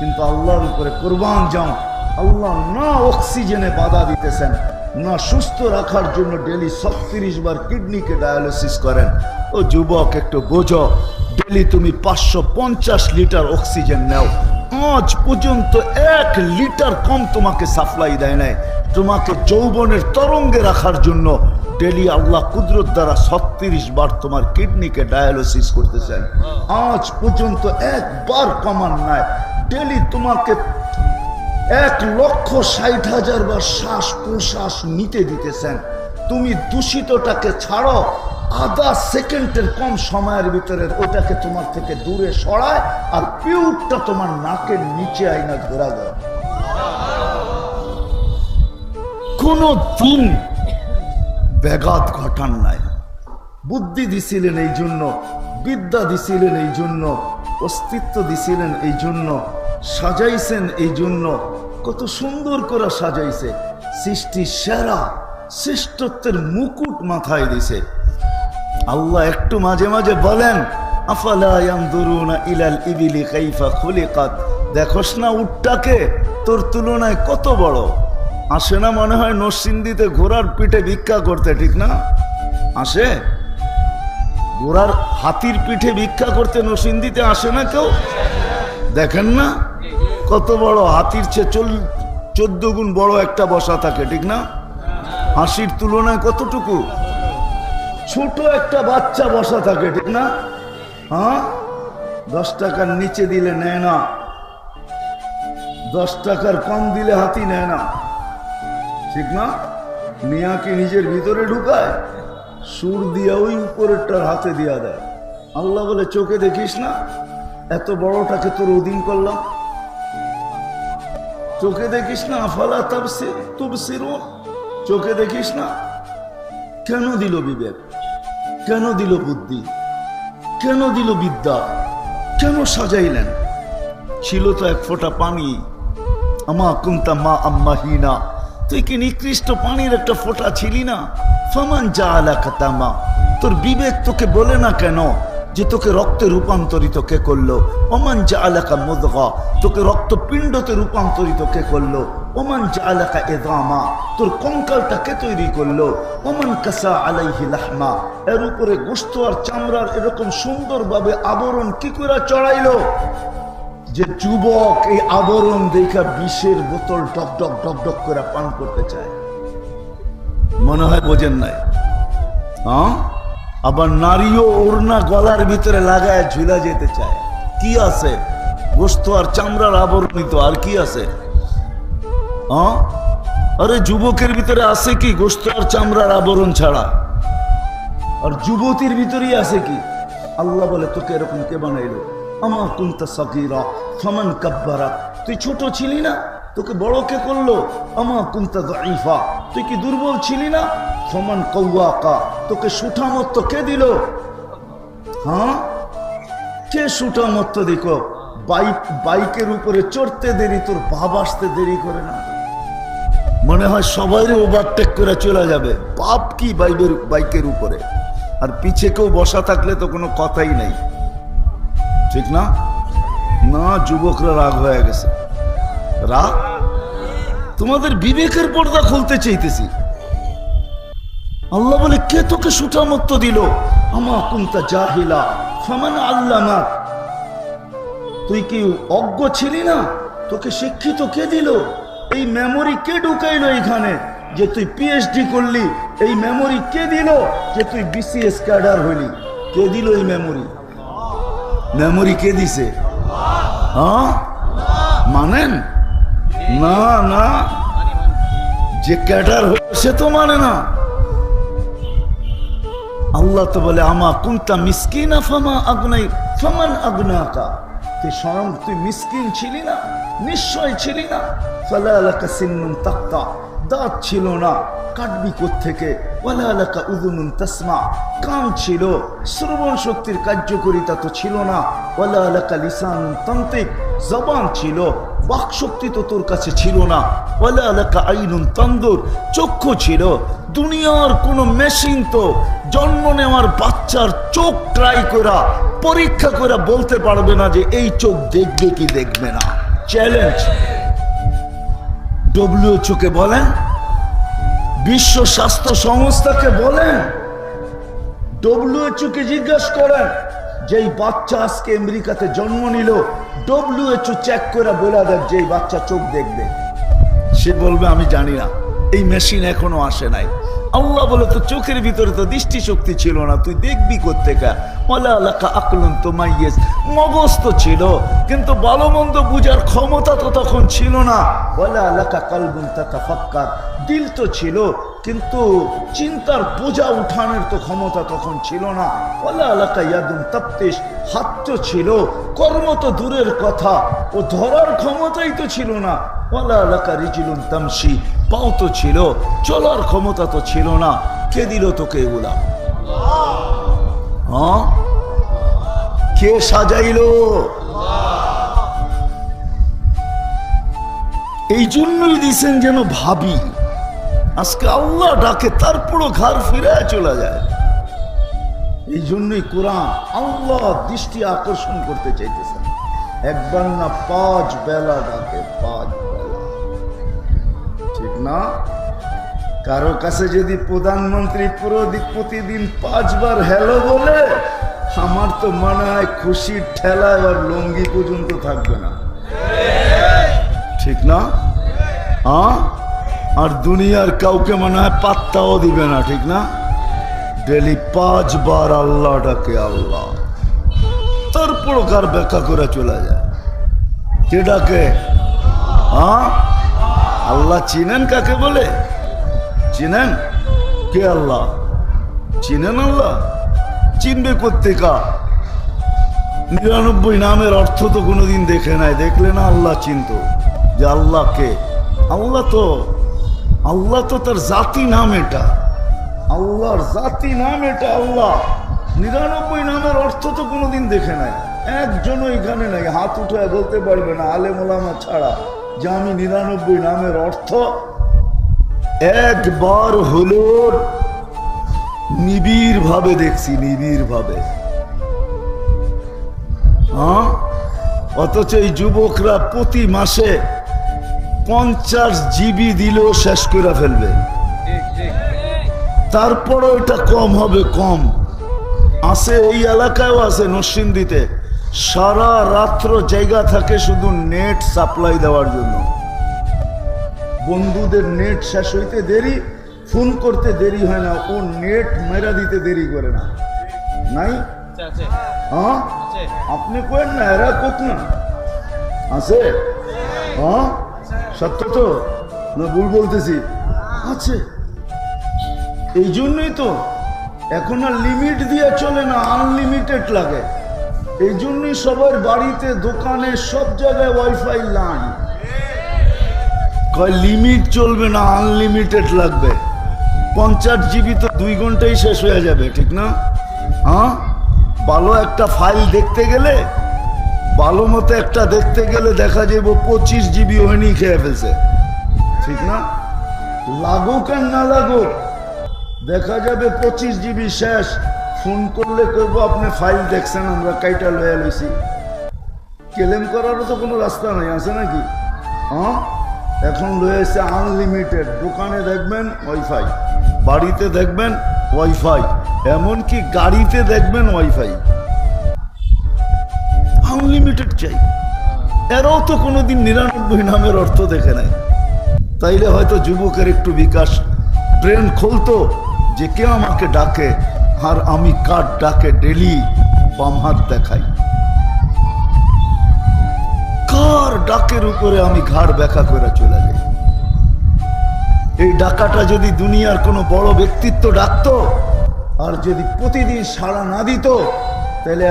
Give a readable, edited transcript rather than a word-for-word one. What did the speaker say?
কিন্তু আল্লাহর উপরে কোরবান যাও। আল্লাহ না অক্সিজেনে বাধা দিতেছেন, না সুস্থ রাখার জন্য ডেলি 36 বার কিডনিকে ডায়ালিসিস করেন। ও যুবক, একটু বোঝো, ডেলি তুমি 550 লিটার অক্সিজেন নাও। আজ পর্যন্ত 1 লিটার কম তোমাকে সাপ্লাই দেয় নাই। তোমাকে যৌবনের তরঙ্গে রাখার জন্য ডেলি আল্লাহ কুদরত দ্বারা 36 বার তোমার কিডনিকে ডায়ালিসিস করতেছেন। আজ পর্যন্ত একবার কমান নাই। ডেলি তোমাকে 1,60,000 বার শ্বাস প্রশ্বাস নিতে দিতেছেন। তুমি দূষিতটাকে ছাড়ো, আধা সেকেন্ডের কম সময়ের ভিতরে ওটাকে তোমার থেকে দূরে সরায়, আর পিউরটা তোমার নাকের নিচে আইনা ঘোরা দেয়। কোনো দিন ব্যাঘাত ঘটান নাই। বুদ্ধি দিছিলেন এই জন্য, বিদ্যা দিছিলেন এই জন্য, অস্তিত্ব দিছিলেন এই জন্য, সাজাইছেন এই জন্য। কত সুন্দর করে সাজাইছে, সৃষ্টি সেরা শ্রেষ্ঠত্বের মুকুট মাথায় দিছে। আল্লাহ একটু মাঝে মাঝে বলেন, আফালা ইয়ানজুরুনা ইলাল ইবিলি কাইফা খুলিকাত, দেখোস না উটটাকে তোর তুলনায় কত বড়। আসে না মনে হয় নরসিংদীতে ঘোড়ার পিঠে ভিক্ষা করতে, ঠিক না? আসে ঘোড়ার হাতির পিঠে ভিক্ষা করতে নরসিংদীতে আসে না কেউ? দেখেন না কত বড়, হাতির চেয়ে 14 গুণ বড় একটা বসা থাকে, ঠিক না? হাসির তুলনায় কতটুকু ছোট একটা বাচ্চা বসা থাকে, ঠিক না? হ্যাঁ, 10 টাকার নিচে দিলে নেয় না, 10 টাকার কম দিলে হাতি নেয় না, ঠিক না? মিয়াকে নিজের ভিতরে ঢুকায়, সুর দিয়া ওই উপরেরটার হাতে দিয়া দেয়। আল্লাহ বলে, চোখে দেখিস না এত বড়টাকে তোর অধীন করলাম, চোখে দেখিস না? আফালা তুবসিরুন, চোখে দেখিস না? কেন দিল বিবেক, কেন দিল বুদ্ধি, কেন দিল বিদ্যা, কেন সাজাইলেন? ছিল তো এক ফোঁটা পানি, আমা কুনতা মা আম্মাহিনা, তুই কি নিকৃষ্ট পানির একটা ফোঁটা ছিলি না? ফামান জাআলাকা তামা, তোর বিবেক তোকে বলে না কেন যে তোকে রক্তে রূপান্তরিত কে করলো? ওমান জাআলাকা মুদগা, তোকে রক্তপিণ্ডতে রূপান্তরিত কে করলো? ওমান জাআলাকা ইযামা, তোর কঙ্কালটা কে তৈরি করলো? ওমান কাসা আলাইহি লাহমা, এর উপরে গোশত আর চামড়ার এরকম সুন্দরভাবে আবরণ কি করে চড়াইলো যে যুবক এই আবরণ দেখা বিষের বোতল ডক ডক ডক ডক করে পান করতে চায়? মনে হয় বোঝেন নাই? হ্যাঁ, আবার নারীও ওড়না গলার ভিতরে লাগায় ঝুলা যেতে চায়। কি আছে? গোশত আর চামড়ার আবরণিত, আর কি আছে? হ্যাঁ, আরে যুবকের ভিতরে আছে কি গোশত আর চামড়ার আবরণ ছাড়া? আর যুবতীর ভিতরেই আছে কি? আল্লাহ বলে, তোকে এরকম কে বানাইলো? আমা কুনতা সাগীরা ফামান কাব্বারা, তুই ছোট ছিলি না, তোকে বড় কে করলো? আমা কুনতা যায়ীফা, তুই কি দুর্বল ছিলি না? ফামান কাওয়াকা, তোকে সুঠামত্ব কে দিল? হ্যাঁ, কে সুঠামত্ব দেখো? বাইকের উপরে চড়তে দেরি, তোর বাপ আসতে দেরি করে না? মনে হয় সবাইরে ওভারটেক করে চলে যাবে। বাপ কি বাইকের উপরে, আর পিছে কেউ বসা থাকলে তো কোনো কথাই নেই, ঠিক না? না, যুবকরা রাগ হয়ে গেছে। রাগ? তোমাদের বিবেকের পর্দা খুলতে চাইতেছি। আল্লাহ বলে, কে তোকে সুঠামত্ব দিল? আমা কুনতা জাহিলা ফামান আল্লামা, তুই কি অজ্ঞ ছিলি না? তোকে শিক্ষিত কে দিল? এই মেমোরি কে ঢুকাইলো এখানে যে তুই পিএইচডি করলি? এই মেমোরি কে দিল যে তুই বিসিএস ক্যাডার হইলি? কে দিল এই মেমোরি? মেমোরি কে দিছে? হ্যাঁ, মানেন না? না, যে ক্যাডার সে তো মানে না। আল্লাহ তো বলে, আমা কুনতা মিসকিনা ফামান আগনাকা, তুই স্বয়ং তুই মিসকিন ছিলি না? নিশ্চয় ছিলি না। ফালা লাকা সিন্নুন তাক্তা, দাঁত ছিল না, কাটবি কোত্থেকে? ওয়ালা লাকা উযুনুন তাসমা, কান ছিল, শ্রবণ শক্তির কার্যকারিতা তো ছিল না। ওয়ালা লাকা লিসানুন তানতিক, জবান ছিল, বাক শক্তি তো তোর কাছে ছিল না। ওয়ালা লাকা আইনুন তানদুর, চক্ষু ছিল। দুনিয়ার কোন মেশিন তো জন্ম নেওয়ার বাচ্চার চোখ ট্রাই করা, পরীক্ষা করে বলতে পারবে না যে এই চোখ দেখবে কি দেখবে না। চ্যালেঞ্জ। WHO কে বলেন, বিশ্ব স্বাস্থ্য সংস্থাকে বলেন, WHO কে জিজ্ঞাসা করেন, যেই বাচ্চা আজকে আমেরিকাতে জন্ম নিল, WHO চেক করে বলে দেখ যেই বাচ্চা চোখ দেখবে। সে বলবে আমি জানি না, এই মেশিন এখনো আসে নাই। আল্লাহ বলে তো চোখের ভিতরে তো দৃষ্টি শক্তি ছিল না, তুই দেখবি কোত্থেকে? মগজ তো ছিল, কিন্তু ভালো মন্দ বুঝার ক্ষমতা তো তখন ছিল না। দিল তো ছিল, কিন্তু চিন্তার বোঝা উঠানোর তো ক্ষমতা তখন ছিল না। হাত তো ছিল, কর্ম তো দূরের কথা, ও ধরার ক্ষমতাই তো ছিল না। পাও তো ছিল, চলার ক্ষমতা তো ছিল না। কে দিল তোকে এগুলা? হ্যাঁ, কে সাজাইলো? এই জন্যই দিছেন যেন ভাবি। আজকে আল্লাহ ডাকে, তারপরও ঘর ফিরে চলে যায়। এই জন্যই কোরআন আল্লাহ দৃষ্টি আকর্ষণ করতে চাইতেছেন। একবার না 5 বেলা ডাকে, 5 বেলা, ঠিক না? কারো কাছে যদি প্রধানমন্ত্রী প্রতিদিন 5 বার হ্যালো বলে, আমার তো মনে হয় খুশির ঠেলা আর লঙ্গি পর্যন্ত থাকবে না, ঠিক না? আর দুনিয়ার কাউকে মনে হয় পাত্তাও দিবে না, ঠিক না? ডেলি 5 বার আল্লাহ ডাকে আল্লাহ, তারপর কার ব্যাখ্যা করে চলে যায়। কে ডাকে? আল্লাহ চিনেন কাকে বলে? চিনেন? কে আল্লাহ? চিনেন আল্লাহ? চিনবে কোত্থেকা? 99 নামের অর্থ তো কোনোদিন দেখে নাই, দেখলে না আল্লাহ চিনত যে আল্লাহ কে। আল্লাহ তো তার জাতি নাম, এটা আল্লাহর জাতি নাম, এটা আল্লাহ। 99 নামের অর্থ তো কোনোদিন দেখে নাই, একজনও এখানে নাই, হাত উঠে বলতে পারবে না আলেম ওলামা ছাড়া যে আমি 99 নামের অর্থ একবার হলো নিবিড় ভাবে দেখছি, নিবিড় ভাবে। অথচ এই যুবকরা প্রতি মাসে 50 জিবি দিলেও শেষ করে ফেলবে। তারপরও এটা কম হবে, কম আছে। এই এলাকায়ও আছে, নরসিংদীতে সারা রাত্র জায়গা থাকে শুধু নেট সাপ্লাই দেওয়ার জন্য। বন্ধুদের নেট শেষ হইতে দেরি, ফোন করতে দেরি হয় না, ও নেট মেরা দিতে দেরি করে না। নাই? হ্যাঁ, আপনি কেন না, এরা কোক না আছে? হ্যাঁ, সত্য তো না ভুল বলতেছি? আছে। এই জন্যই তো এখন আর লিমিট দিয়ে চলে না, আনলিমিটেড লাগে। এই জন্যই সবার বাড়িতে, দোকানে, সব জায়গায় ওয়াইফাই লাইন। কয় লিমিট চলবে না, আনলিমিটেড লাগবে। 50 জিবি তো 2 ঘন্টায় শেষ হয়ে যাবে, ঠিক না? ভালো একটা ফাইল দেখতে গেলে, ভালো মতো একটা দেখতে গেলে দেখা যাবে 25 জিবি হয়নি খেয়ে ফেলছে, ঠিক না? লাগুক আর না লাগুক, দেখা যাবে 25 জিবি শেষ। ফোন করলে করবো আপনি ফাইল দেখছেন, আমরা কাইটা লয়ে লইছি। ক্লেম করারও তো কোনো রাস্তা নাই, আছে নাকি? এখন রয়েছে আনলিমিটেড। দোকানে দেখবেন ওয়াইফাই, বাড়িতে দেখবেন ওয়াইফাই, এমনকি গাড়িতে দেখবেন ওয়াইফাই। আনলিমিটেড চাই। এরাও তো কোনোদিন 99 নামের অর্থ দেখে নাই। তাইলে হয়তো যুবকের একটু বিকাশ, ব্রেন খুলতো যে কে আমাকে ডাকে, আর আমি কার ডাকে ডেলি বাম হাত দেখাই, কার ডাকের উপরে আমি ঘাড় ব্যাখ্যা করে চলে যাই। এই ডাকাটা যদি দুনিয়ার কোনো বড় ব্যক্তিত্ব ডাকতো, আর যদি প্রতিদিন সাড়া না দিত, তাহলে